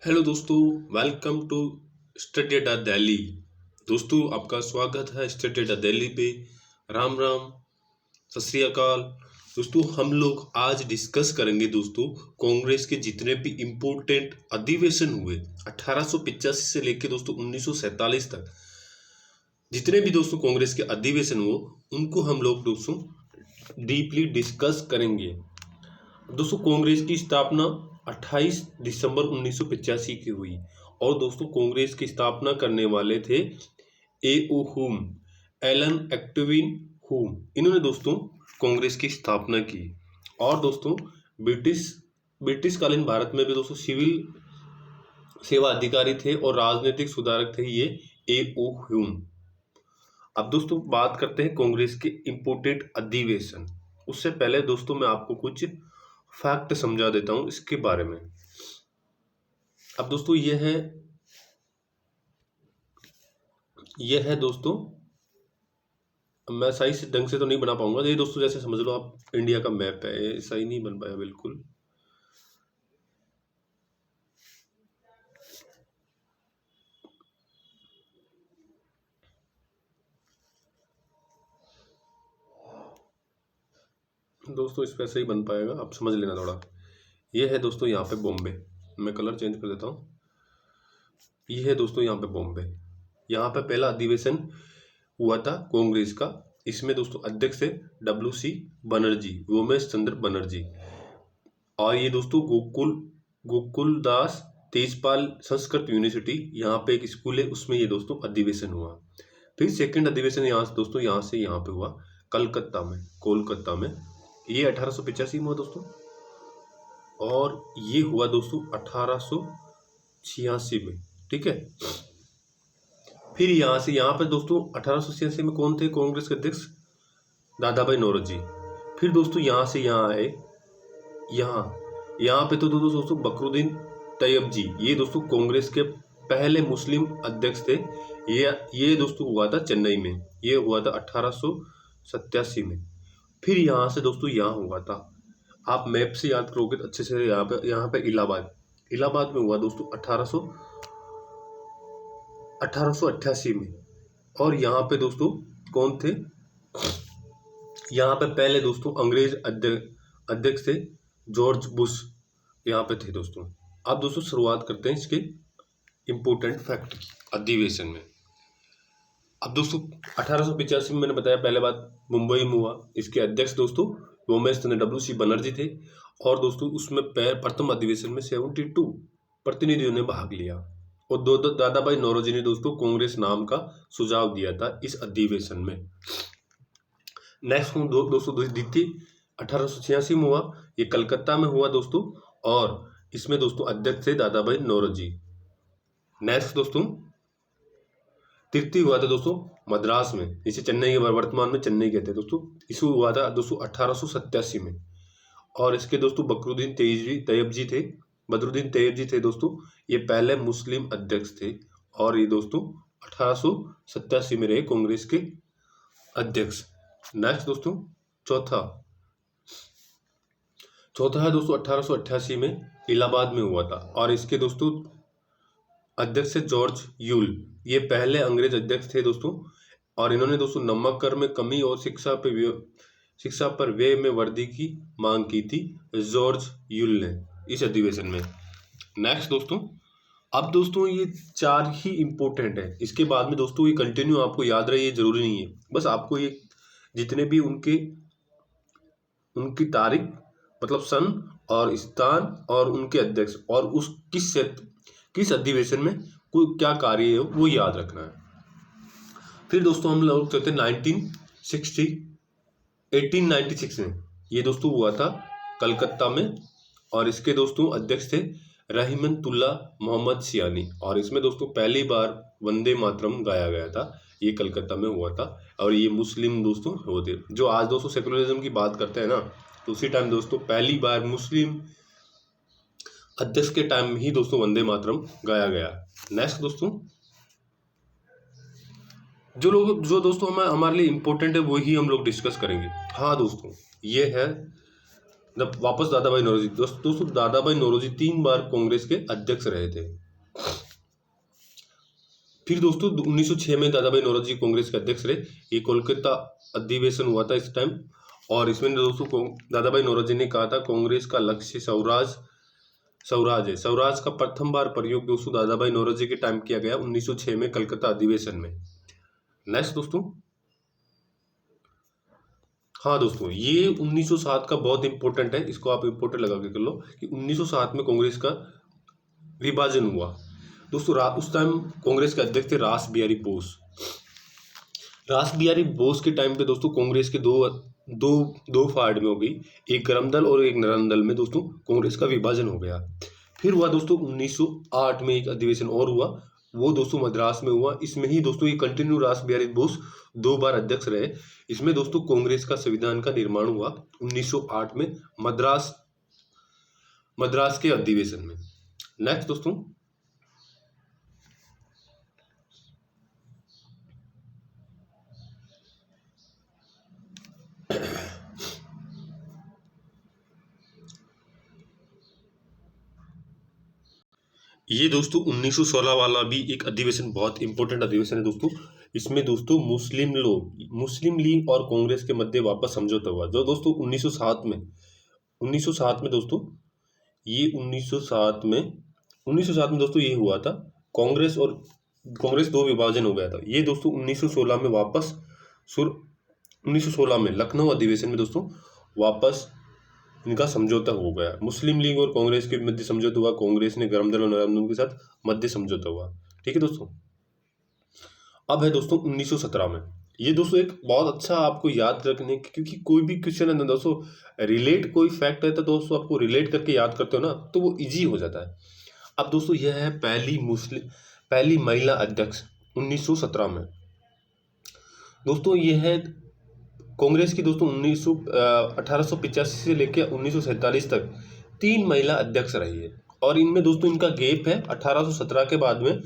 Hello दोस्तों, welcome to study अड्डा दिल्ली। दोस्तों, आपका स्वागत है स्टडी अड्डा दिल्ली पे। राम राम, सत श्री अकाल। दोस्तों, हम लोग आज डिस्कस करेंगे दोस्तों कांग्रेस के जितने भी इम्पोर्टेंट अधिवेशन हुए 1885 से लेके दोस्तों 1947 तक। जितने भी दोस्तों कांग्रेस के अधिवेशन हुए उनको हम लोग दोस्तों डीपली डिस्कस करेंगे। दोस्तों, कांग्रेस की स्थापना 28 दिसंबर 1985 की हुई और दोस्तों कांग्रेस की स्थापना करने वाले थे ए ओ हुम, एलन एक्टविन हुम। इन्होंने दोस्तों कांग्रेस की स्थापना की। और दोस्तों ब्रिटिश कालीन भारत में भी दोस्तों सिविल सेवा अधिकारी थे और राजनीतिक सुधारक थे ये ए ओ हुम। अब दोस्तों बात करते हैं कांग्रेस के इम्पोर्टेंट अधिवेशन। उससे पहले दोस्तों मैं आपको कुछ फैक्ट समझा देता हूं इसके बारे में। अब दोस्तों यह है दोस्तों, मैं सही से ढंग से तो नहीं बना पाऊंगा। ये दोस्तों जैसे समझ लो आप इंडिया का मैप है, ये सही नहीं बन पाया बिल्कुल। दोस्तों इस पे सही बन पाएगा, आप समझ लेना थोड़ा। ये है दोस्तों यहाँ पे बॉम्बे, मैं कलर चेंज कर देता हूँ। ये है दोस्तों यहाँ पे बॉम्बे। यहाँ पे पहला अधिवेशन हुआ था कांग्रेस का। इसमें दोस्तों अध्यक्ष थे WC बनर्जी, उमेश चंद्र बनर्जी। और ये दोस्तों गोकुल दास तेजपाल संस्कृत यूनिवर्सिटी, यहाँ पे एक स्कूल है, उसमें ये दोस्तों अधिवेशन हुआ। फिर सेकंड अधिवेशन यहाँ से दोस्तों यहाँ पे हुआ कोलकाता में। ये 1885 में हुआ दोस्तों। और ये हुआ दोस्तों 1886 में, ठीक है। फिर यहाँ पे दोस्तों 1886 में कौन थे कांग्रेस के अध्यक्ष? दादा भाई नौरोजी। फिर दोस्तों यहाँ से यहाँ आए, यहाँ पे तो दोस्तों बकरुद्दीन तैयब जी, ये दोस्तों कांग्रेस के पहले मुस्लिम अध्यक्ष थे। ये दोस्तों हुआ था चेन्नई में, ये हुआ था 1887 में। फिर यहाँ से दोस्तों यहाँ हुआ था, आप मैप से याद करोगे तो अच्छे से। यहाँ पे इलाहाबाद में हुआ दोस्तों 1888 में। और यहाँ पे दोस्तों कौन थे? यहाँ पे पहले दोस्तों अंग्रेज अध्यक्ष थे जॉर्ज बुश, यहाँ पे थे दोस्तों। अब दोस्तों शुरुआत करते हैं इसके इम्पोर्टेंट फैक्ट अधिवेशन में। अब दोस्तों 1885 में मैंने बताया पहले बात मुंबई में हुआ। इसके अध्यक्ष दोस्तों उमेश चंद्र WC बनर्जी थे। और दोस्तों उसमें प्रथम अधिवेशन में 72 प्रतिनिधियों ने भाग लिया। और दो दादा भाई नौरोजी ने दोस्तों कांग्रेस नाम का सुझाव दिया था इस अधिवेशन में। नेक्स्ट दोस्तों द्वितीय 1886 में हुआ, ये कलकत्ता में हुआ दोस्तों। और इसमें दोस्तों अध्यक्ष थे दादा भाई नौरोजी। नेक्स्ट दोस्तों तृतीय हुआ था दोस्तों मद्रास में, इसे चेन्नई के वर्तमान में चेन्नई कहते हैं दोस्तों। इशू हुआ था दोस्तों 1887 में। और इसके दोस्तों बदरुद्दीन तैयब जी थे दोस्तों, ये पहले मुस्लिम अध्यक्ष थे। और ये दोस्तों 1887 में रहे कांग्रेस के अध्यक्ष। नेक्स्ट दोस्तों चौथा है दोस्तों 1888 में इलाहाबाद में हुआ था। और इसके दोस्तों अध्यक्ष जॉर्ज यूल, ये पहले अंग्रेज अध्यक्ष थे दोस्तों। और इन्होंने दोस्तों नमक कर में कमी और शिक्षा पर व्यय में वृद्धि की मांग की थी जॉर्ज यूल ने इस अधिवेशन में। नेक्स्ट दोस्तों, अब दोस्तों ये चार ही इंपॉर्टेंट है। इसके बाद में दोस्तों ये कंटिन्यू आपको याद रहे, ये जरूरी नहीं है। बस आपको ये जितने भी उनकी तारीख मतलब सन और स्थान और उनके अध्यक्ष और उस किस अधिवेशन में कोई क्या कार्य है वो याद रखना है। फिर दोस्तों हम लोग चलते 1896 में, ये दोस्तों हुआ था कलकत्ता में। और इसके दोस्तों अध्यक्ष थे रहमतुल्लाह मोहम्मद सियानी। और इसमें दोस्तों पहली बार वंदे मातरम गाया गया था, ये कलकत्ता में हुआ था। और ये मुस्लिम दोस्तों होते, जो आज दोस्तों सेकुलरिज्म की बात करते हैं ना, तो उसी टाइम दोस्तों पहली बार मुस्लिम अध्यक्ष के टाइम में ही दोस्तों वंदे मातरम गाया गया। नेक्स्ट दोस्तों जो दोस्तों हमारे लिए इम्पोर्टेंट है वही हम लोग डिस्कस करेंगे। हाँ दोस्तों, ये है जब वापस दादा भाई नौरोजी, दोस्तों दादा भाई नौरोजी 3 बार कांग्रेस के अध्यक्ष रहे थे। फिर दोस्तों 1906 में दादा भाई नौरोजी कांग्रेस के अध्यक्ष रहे। ये कोलकाता अधिवेशन हुआ था इस टाइम, और इसमें दोस्तों दादा भाई नौरोजी ने कहा था कांग्रेस का लक्ष्य स्वराज है। स्वराज का प्रथम बार प्रयोग दोस्तों दादा भाई नौरोजी के टाइम किया गया 1906 में कलकत्ता अधिवेशन में। नेक्स्ट दोस्तों, हाँ दोस्तों, ये 1907 का बहुत इंपॉर्टेंट है, इसको आप इंपॉर्टेंट लगा के कर लो कि 1907 में कांग्रेस का विभाजन हुआ। दोस्तों उस टाइम कांग्रेस के अध्यक्ष थे रास बिहारी बोस। रास बिहारी बोस के टाइम पे दोस्तों कांग्रेस के दो फाड़ में हो गई, एक गर्म दल और एक नरम दल में दोस्तों कांग्रेस का विभाजन हो गया। फिर हुआ दोस्तों 1908 में एक अधिवेशन और हुआ, वो दोस्तों मद्रास में हुआ। इसमें ही दोस्तों ये कंटिन्यू रास बिहारी बोस 2 बार अध्यक्ष रहे। इसमें दोस्तों कांग्रेस का संविधान का निर्माण हुआ 1908 में मद्रास के अधिवेशन में। नेक्स्ट दोस्तों, ये दोस्तों 1916 वाला भी एक अधिवेशन बहुत इंपॉर्टेंट अधिवेशन है दोस्तों। इसमें दोस्तों मुस्लिम लीग और कांग्रेस के मध्य वापस समझौता हुआ, जो दोस्तों 1907 में दोस्तों ये 1907 में दोस्तों ये हुआ था। कांग्रेस 2 विभाजन हो गया था। ये दोस्तों 1916 में 1916 में लखनऊ अधिवेशन में दोस्तों वापस इनका समझौता हो गया। मुस्लिम लीग और कांग्रेस के मध्य समझौता हुआ, कांग्रेस ने गर्म दल और नरम दल के साथ मध्य समझौता हुआ। ठीक है दोस्तों। अब है दोस्तों 1917 में। ये दोस्तों एक बहुत अच्छा आपको याद रखने, क्योंकि कोई भी क्वेश्चन है ना दोस्तों, रिलेट कोई फैक्ट है तो दोस्तों आपको रिलेट करके याद करते हो ना, तो वो इजी हो जाता है। अब दोस्तों यह है पहली महिला अध्यक्ष 1917 में। दोस्तों ये है कांग्रेस की दोस्तों 1885 से लेकर 1947 तक 3 महिला अध्यक्ष रही है, और इनमें दोस्तों इनका गैप है 1817 के बाद में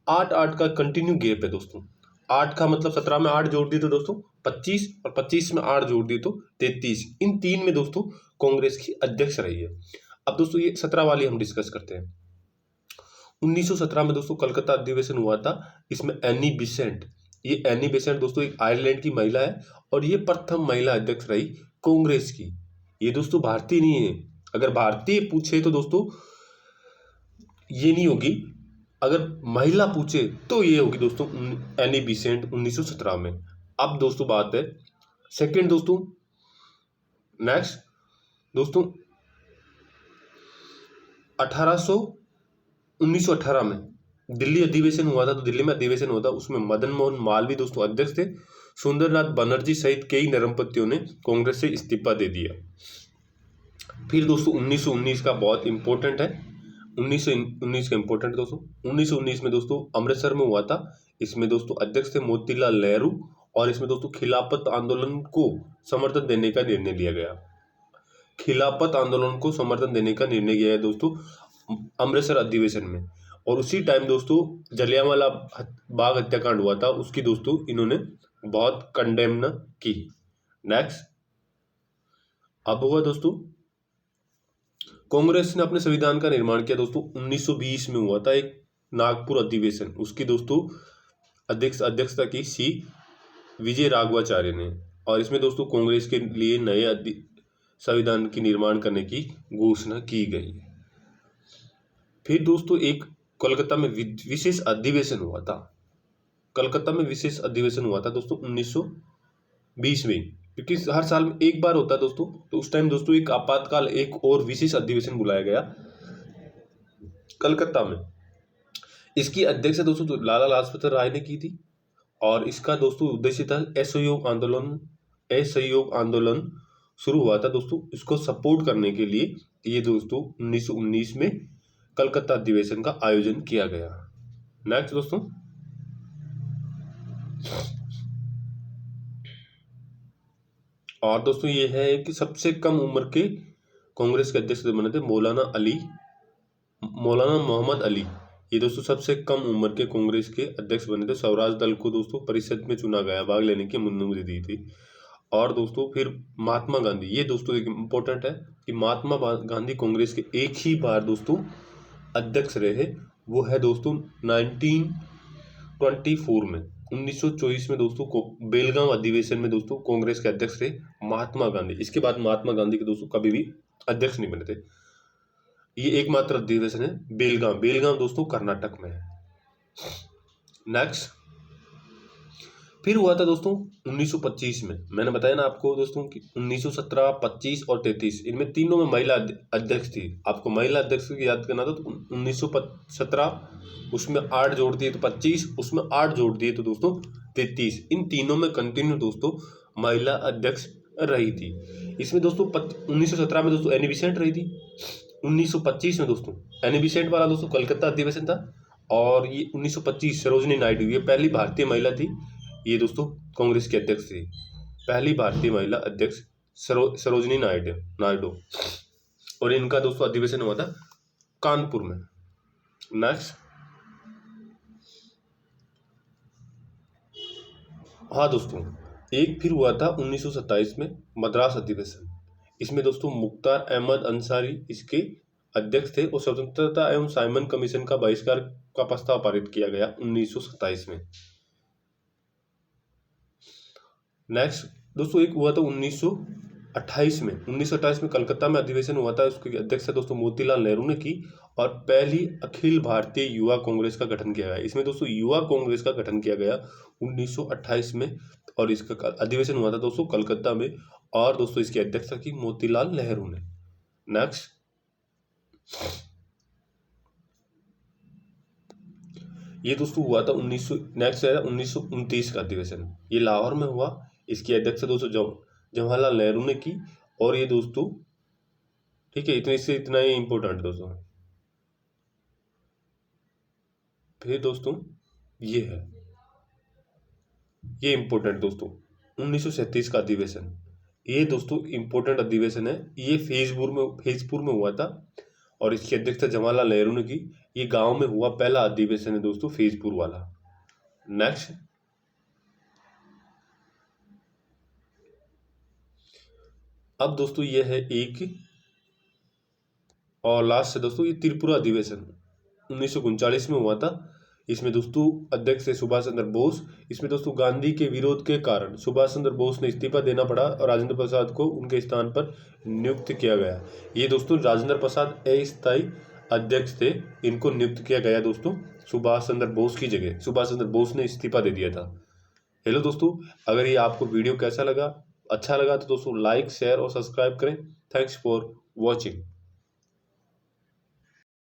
8 का कंटिन्यू गैप है दोस्तों। 8 का मतलब 17 में 8 जोड़ दिए तो दोस्तों 25, और 25 में 8 जोड़ दिए तो 33। इन 3 में दोस्तों कांग्रेस की अध्यक्ष रही है। अब दोस्तों ये 17 वाली हम डिस्कस करते हैं। 1917 में दोस्तों कलकत्ता अधिवेशन हुआ था। इसमें एनी बेसेंट दोस्तों एक आयरलैंड की महिला है, और ये प्रथम महिला अध्यक्ष रही कांग्रेस की। ये दोस्तों भारतीय नहीं है। अगर भारतीय पूछे तो दोस्तों ये नहीं होगी, अगर महिला पूछे तो ये होगी दोस्तों एनी बेसेंट 1917 में। अब दोस्तों बात है सेकंड दोस्तों। नेक्स्ट दोस्तों 1918 में दिल्ली अधिवेशन हुआ था। तो दिल्ली में अधिवेशन हुआ था, उसमें मदन मोहन मालवीय दोस्तों अध्यक्ष थे। सुंदरनाथ बनर्जी सहित कई नरमपंथियों ने कांग्रेस से इस्तीफा दे दिया। फिर दोस्तों 1919 का बहुत इंपॉर्टेंट है। 1919 का इंपॉर्टेंट दोस्तों 1919 में दोस्तों अमृतसर में हुआ था। इसमें दोस्तों अध्यक्ष थे मोतीलाल नेहरू, और इसमें दोस्तों खिलाफत आंदोलन को समर्थन देने का निर्णय लिया गया। खिलाफत आंदोलन को समर्थन देने का निर्णय किया है दोस्तों अमृतसर अधिवेशन में। और उसी टाइम दोस्तों जलियांवाला बाग हत्याकांड हुआ था, उसकी दोस्तों इन्होंने बहुत कंडेम की। नेक्स्ट अब हुआ दोस्तों कांग्रेस ने अपने संविधान का निर्माण किया दोस्तों 1920 में हुआ था एक नागपुर अधिवेशन। उसकी दोस्तों अध्यक्षता की सी विजय राघवाचार्य ने, और इसमें दोस्तों कांग्रेस के लिए नए संविधान की निर्माण करने की घोषणा की गई। फिर दोस्तों एक कोलकाता में विशेष अधिवेशन हुआ था। कलकत्ता में विशेष अधिवेशन हुआ था दोस्तों 1920 में, क्योंकि हर साल में एक बार होता है दोस्तों। तो उस टाइम दोस्तों एक आपातकाल एक और विशेष अधिवेशन बुलाया गया कलकत्ता में। इसकी अध्यक्षता दोस्तों तो लाला लाजपत राय ने की थी, और इसका दोस्तों उद्देश्य था असहयोग आंदोलन शुरू हुआ था दोस्तों। इसको सपोर्ट करने के लिए ये दोस्तों 1919 में कलकत्ता अधिवेशन का आयोजन किया गया। नेक्स्ट दोस्तों और दोस्तों ये है कि सबसे कम उम्र के कांग्रेस के अध्यक्ष बने थे मौलाना मोहम्मद अली। ये दोस्तों सबसे कम उम्र के कांग्रेस के अध्यक्ष बने थे। स्वराज दल को दोस्तों परिषद में चुना गया, भाग लेने की अनुमति दी थी। और दोस्तों फिर महात्मा गांधी, ये दोस्तों एक इम्पोर्टेंट है कि महात्मा गांधी कांग्रेस के एक ही बार दोस्तों अध्यक्ष रहे, वो है दोस्तों 1924 में, 1924 में दोस्तों को बेलगांव अधिवेशन में दोस्तों कांग्रेस के अध्यक्ष रहे महात्मा गांधी। इसके बाद महात्मा गांधी के दोस्तों कभी भी अध्यक्ष नहीं बने थे। ये एकमात्र अधिवेशन है बेलगांव, बेलगांव दोस्तों कर्नाटक में है। नेक्स्ट फिर हुआ था दोस्तों 1925 में। मैंने बताया ना आपको दोस्तों कि 1917, 25 और 33 इनमें तीनों में महिला अध्यक्ष थी। आपको महिला अध्यक्ष की याद करना था तो 1917 उसमें 8 जोड़ दिए तो 25, उसमें 8 जोड़ दिए तो दोस्तों 33। इन तीनों में कंटिन्यू दोस्तों महिला अध्यक्ष रही थी। इसमें दोस्तों 1917 में दोस्तों एनी बेसेंट रही थी। 1925 में दोस्तों एनी बेसेंट वाला दोस्तों कलकत्ता अधिवेशन था। और ये 1925 सरोजनी नायडू, ये पहली भारतीय महिला थी, ये दोस्तों कांग्रेस के अध्यक्ष थी, पहली भारतीय महिला अध्यक्ष सरोजनी नायडू। और इनका दोस्तों अधिवेशन हुआ था कानपुर में। नेक्स्ट हाँ दोस्तों एक फिर हुआ था 1927 में मद्रास अधिवेशन। इसमें दोस्तों मुख्तार अहमद अंसारी इसके अध्यक्ष थे और स्वतंत्रता एवं साइमन कमीशन का बहिष्कार का प्रस्ताव पारित किया गया 1927 में। नेक्स्ट दोस्तों एक हुआ था 1928 में। 1928 में कलकत्ता में अधिवेशन हुआ था, उसकी अध्यक्षता दोस्तों मोतीलाल नेहरू ने की और पहली अखिल भारतीय युवा कांग्रेस का गठन किया गया। इसमें दोस्तों युवा कांग्रेस का गठन किया गया 1928 में और इसका अधिवेशन हुआ था दोस्तों कलकत्ता में और दोस्तों इसकी अध्यक्षता की मोतीलाल नेहरू ने। नेक्स्ट ये दोस्तों हुआ था 1929 का अधिवेशन, ये लाहौर में हुआ। इसकी अध्यक्षता दोस्तों जवाहरलाल नेहरू ने की और ये दोस्तों ठीक है, इतने से इतना ही इम्पोर्टेंट दोस्तों। फिर दोस्तों ये है, ये इम्पोर्टेंट दोस्तों 1937 का अधिवेशन, ये दोस्तों इम्पोर्टेंट अधिवेशन है। ये फैजपुर में हुआ था और इसकी अध्यक्षता जवाहरलाल नेहरू ने की। ये गांव में हुआ पहला अधिवेशन है दोस्तों फैजपुर वाला। नेक्स्ट अब दोस्तों ये है एक और लास्ट है दोस्तों, ये त्रिपुरा अधिवेशन 1939 में हुआ था। इसमें दोस्तों अध्यक्ष है सुभाष चंद्र बोस। इसमें दोस्तों गांधी के विरोध के कारण सुभाष चंद्र बोस ने इस्तीफा देना पड़ा और राजेंद्र प्रसाद को उनके स्थान पर नियुक्त किया गया। ये दोस्तों राजेंद्र प्रसाद अस्थायी अध्यक्ष थे, इनको नियुक्त किया गया दोस्तों सुभाष चंद्र बोस की जगह। सुभाष चंद्र बोस ने इस्तीफा दे दिया था। हेलो दोस्तों, अगर ये आपको वीडियो कैसा लगा, अच्छा लगा तो दोस्तों लाइक शेयर और सब्सक्राइब करें। Thanks for watching.